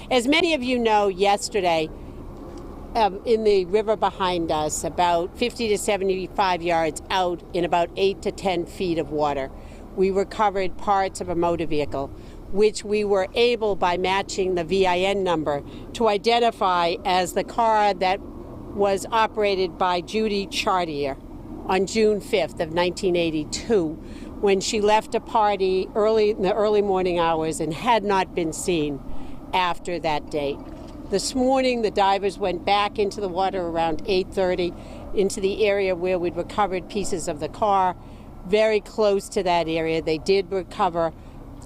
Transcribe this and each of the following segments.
As many of you know, yesterday, in the river behind us, about 50 to 75 yards out in about 8 to 10 feet of water, we recovered parts of a motor vehicle, which we were able, by matching the VIN number, to identify as the car that was operated by Judith Chartier on June 5th of 1982, when she left a party in the early morning hours and had not been seen after that date. This morning, the divers went back into the water around 8:30 into the area where we'd recovered pieces of the car. Very close to that area, they did recover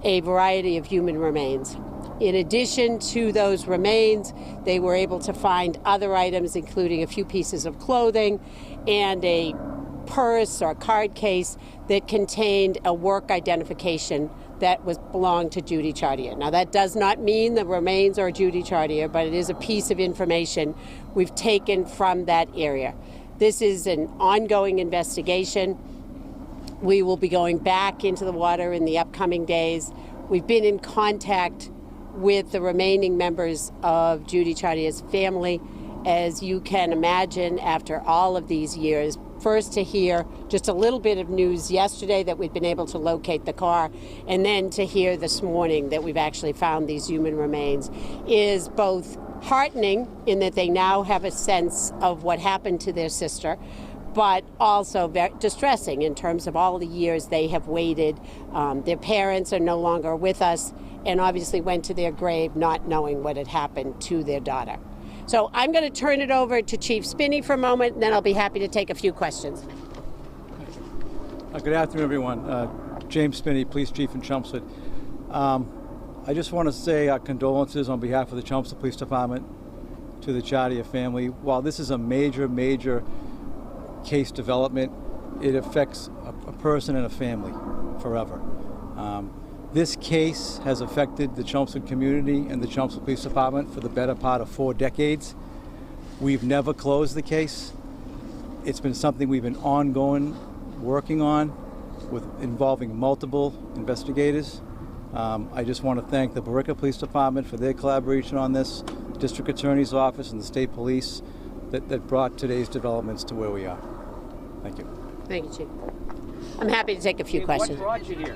a variety of human remains. In addition to those remains, they were able to find other items, including a few pieces of clothing and a purse or card case that contained a work identification that belonged to Judith Chartier. Now, that does not mean the remains are Judith Chartier, but it is a piece of information we've taken from that area. This is an ongoing investigation. We will be going back into the water in the upcoming days. We've been in contact with the remaining members of Judith Chartier's family. As you can imagine, after all of these years, first to hear just a little bit of news yesterday that we've been able to locate the car, and then to hear this morning that we've actually found these human remains, is both heartening in that they now have a sense of what happened to their sister, but also very distressing in terms of all the years they have waited. Their parents are no longer with us and obviously went to their grave not knowing what had happened to their daughter. So I'm going to turn it over to Chief Spinney for a moment, and then I'll be happy to take a few questions. Good afternoon, everyone. James Spinney, Police Chief in Chelmsford. I just want to say our condolences on behalf of the Chelmsford Police Department to the Chartier family. While this is a major case development, it affects a person and a family forever. This case has affected the Chelmsford community and the Chelmsford Police Department for the better part of 4 decades. We've never closed the case. It's been something we've been ongoing working on, involving multiple investigators. I just want to thank the Barica Police Department for their collaboration on this, the District Attorney's Office and the State Police that brought today's developments to where we are. Thank you. Thank you, Chief. I'm happy to take a few questions. What brought you here?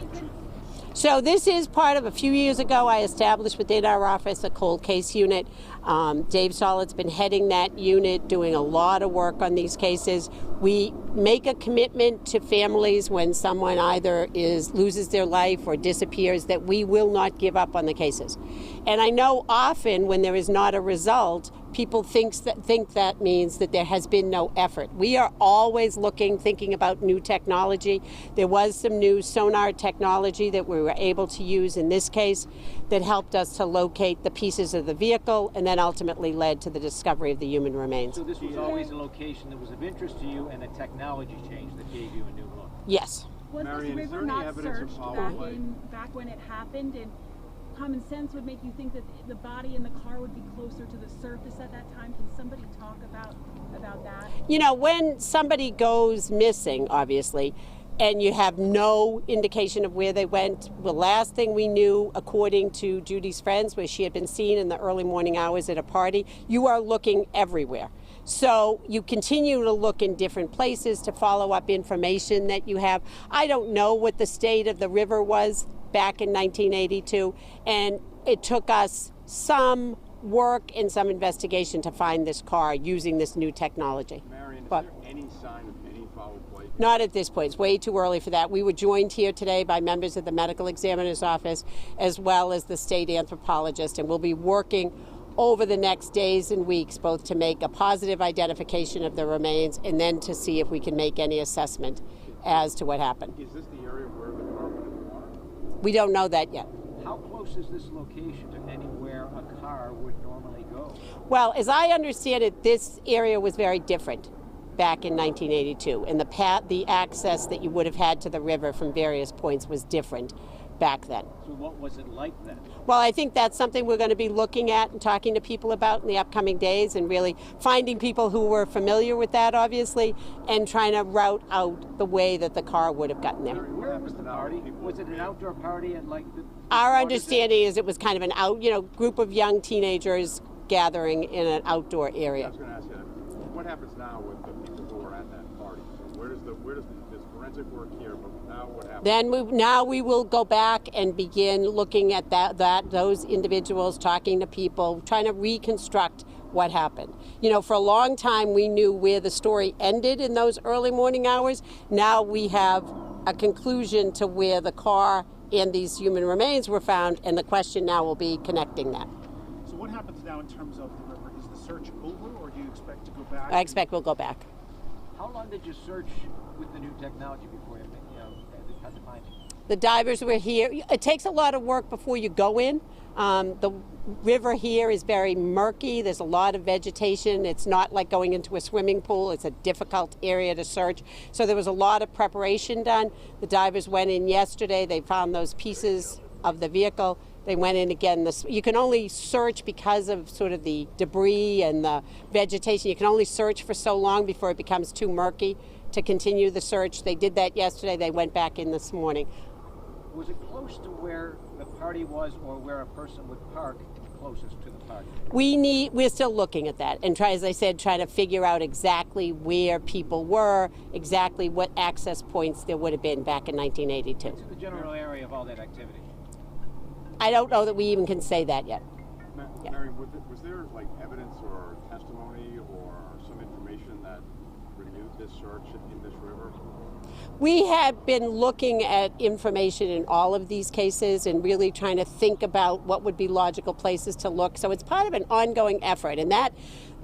So this is part of, a few years ago, I established within our office a cold case unit. Dave Solid's been heading that unit, doing a lot of work on these cases. We make a commitment to families when someone either loses their life or disappears that we will not give up on the cases. And I know often when there is not a result, people think that means that there has been no effort. We are always thinking about new technology. There was some new sonar technology that we were able to use in this case that helped us to locate the pieces of the vehicle and then ultimately led to the discovery of the human remains. So this was always a location that was of interest to you, and a technology change that gave you a new look? Yes. Was Marian, this is there river any not evidence of searched foul play? back when it happened? And common sense would make you think that the body in the car would be closer to the surface at that time. Can somebody talk about that? You know, when somebody goes missing, obviously, and you have no indication of where they went, the last thing we knew, according to Judy's friends, was she had been seen in the early morning hours at a party. You are looking everywhere. So you continue to look in different places to follow up information that you have. I don't know what the state of the river was back in 1982, and it took us some work and some investigation to find this car using this new technology. Marian, is But there any sign of any foul play? not at this point. It's way too early for that. We were joined here today by members of the medical examiner's office as well as the state anthropologist, and we'll be working over the next days and weeks both to make a positive identification of the remains and then to see if we can make any assessment as to what happened. Is this the area where the car went in the water? We don't know that yet. How close is this location to anywhere a car would normally go? Well, as I understand it, this area was very different back in 1982, and the access that you would have had to the river from various points was different back then. So what was it like then? Well, I think that's something we're going to be looking at and talking to people about in the upcoming days, and really finding people who were familiar with that, obviously, and trying to route out the way that the car would have gotten there. Where was the party? Was it an outdoor party at like the Our understanding is it was kind of an group of young teenagers gathering in an outdoor I area. was going to ask you, what happens now with the people who were at that party? So where does this forensic work here, but now what happens? Then now we will go back and begin looking at those individuals, talking to people, trying to reconstruct what happened. You know, for a long time we knew where the story ended in those early morning hours. Now we have a conclusion to where the car and these human remains were found, and the question now will be connecting that. So what happens now in terms of the river? Is the search over, or do you expect to go back? I expect we'll go back. How long did you search with the new technology before you had to find you? The divers were here. It takes a lot of work before you go in. The river here is very murky. There's a lot of vegetation. It's not like going into a swimming pool. It's a difficult area to search. So there was a lot of preparation done. The divers went in yesterday. They found those pieces of the vehicle. They went in again. You can only search because of sort of the debris and the vegetation. You can only search for so long before it becomes too murky to continue the search. They did that yesterday. They went back in this morning. Was it close to where the party was, or where a person would park closest to the party? We're still looking at that and as I said, trying to figure out exactly where people were, exactly what access points there would have been back in 1982. What's the general area of all that activity? I don't know that we even can say that yet. Yeah. Marian, was there like evidence or testimony or some information that renewed this search in this river? We have been looking at information in all of these cases and really trying to think about what would be logical places to look. So it's part of an ongoing effort, and that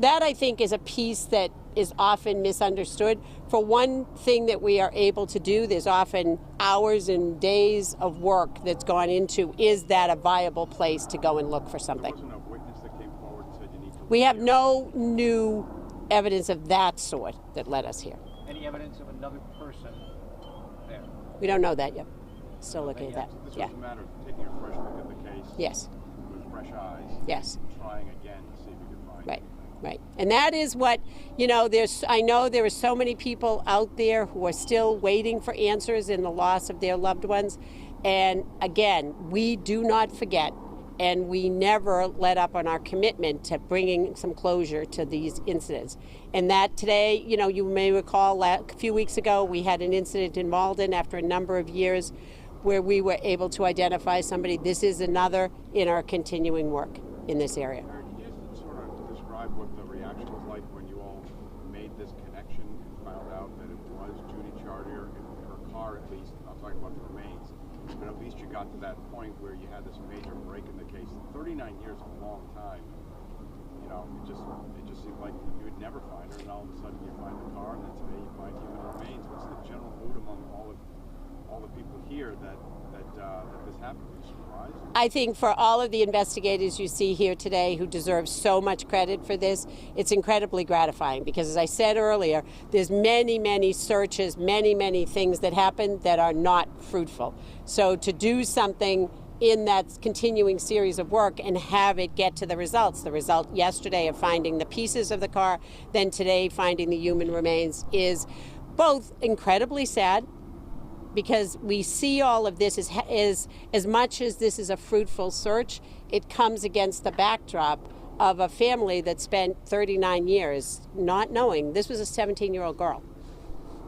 I think is a piece that is often misunderstood. For one thing that we are able to do, there's often hours and days of work that's gone into, is that a viable place to go and look for something? There wasn't a witness that came forward and said you need to. We have no new evidence of that sort that led us here. Any evidence of another person there? We don't know that yet. Still looking at that. This Yeah. was a matter of taking a fresh look at the case. Yes. With fresh eyes. Yes. Trying again to see if you could find Right. it. Right. And that is what, I know there are so many people out there who are still waiting for answers in the loss of their loved ones. And again, we do not forget, and we never let up on our commitment to bringing some closure to these incidents. And that today, you may recall a few weeks ago, we had an incident in Malden after a number of years where we were able to identify somebody. This is another in our continuing work in this area. Can you just sort of describe what the reaction was like when you all made this connection and found out that it was Judith Chartier and her car, at least? I'm talking about the remains, but at least you got to that point where you had this major break in the case. 39 years is a long time. It just seemed like you would never find her, and all of a sudden you find the car, and then today you find human remains. What's the general mood among all the people here that this happened? Were you surprised? I think for all of the investigators you see here today who deserve so much credit for this, it's incredibly gratifying because, as I said earlier, there's many, many searches, many, many things that happen that are not fruitful. So to do something in that continuing series of work and have it get to the result yesterday of finding the pieces of the car, then today finding the human remains, is both incredibly sad, because we see all of this as much as this is a fruitful search, it comes against the backdrop of a family that spent 39 years not knowing. This was a 17-year-old girl.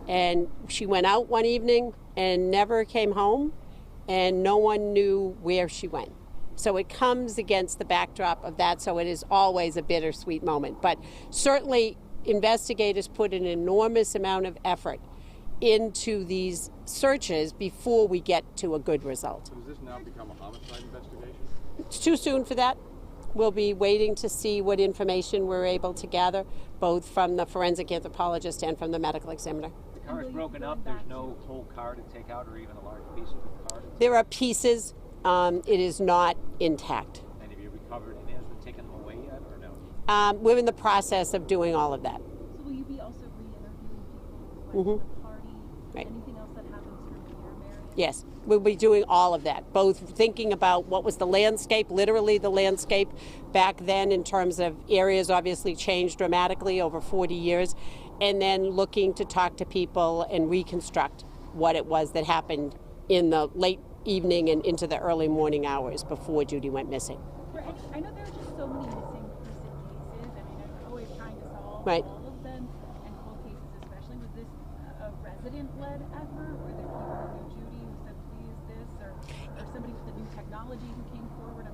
And she went out one evening and never came home, and no one knew where she went. So it comes against the backdrop of that, so it is always a bittersweet moment. But certainly investigators put an enormous amount of effort into these searches before we get to a good result. So does this now become a homicide investigation? It's too soon for that. We'll be waiting to see what information we're able to gather, both from the forensic anthropologist and from the medical examiner. The car is broken up. There's no whole car to take out, or even a large piece of the car. There are pieces. It is not intact. And have you recovered any? Has been taken away yet, or no? We're in the process of doing all of that. So will you be also re-interviewing people who went to the party? Right. Anything else that happens from here, Marian? Yes, we'll be doing all of that, both thinking about what was the landscape, literally the landscape back then in terms of areas obviously changed dramatically over 40 years, and then looking to talk to people and reconstruct what it was that happened in the late evening and into the early morning hours before Judy went missing. I know there are just so many missing person cases. I mean, I'm always trying to solve Right. all of them, and cold cases especially. Was this a resident-led effort? Were there people who knew Judy who said, please this, or somebody with the new technology who came forward?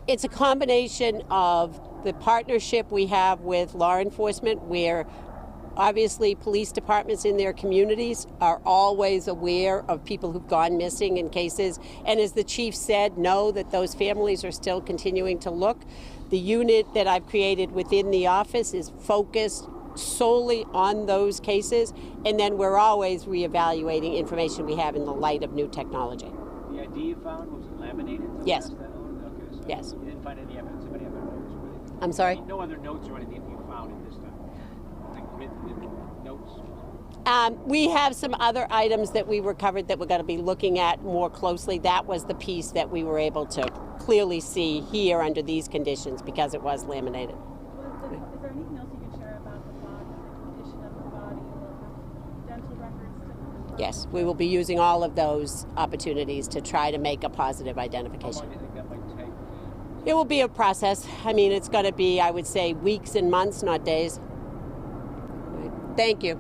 It's a combination of the partnership we have with law enforcement, where obviously police departments in their communities are always aware of people who've gone missing in cases. And as the chief said, know that those families are still continuing to look. The unit that I've created within the office is focused solely on those cases. And then we're always reevaluating information we have in the light of new technology. The ID you found, was it laminated? Yes. Okay, so Yes. you didn't find any evidence of any other notes or anything? I'm sorry? No other notes or anything you found in this stuff? Like written notes? We have some other items that we recovered that we're going to be looking at more closely. That was the piece that we were able to clearly see here under these conditions because it was laminated. Is there anything else you can share about the body, the condition of the body, or dental records to confirm? Yes, we will be using all of those opportunities to try to make a positive How identification. long do you think that might take? It will be a process. I mean, it's going to be, I would say, weeks and months, not days. Thank you.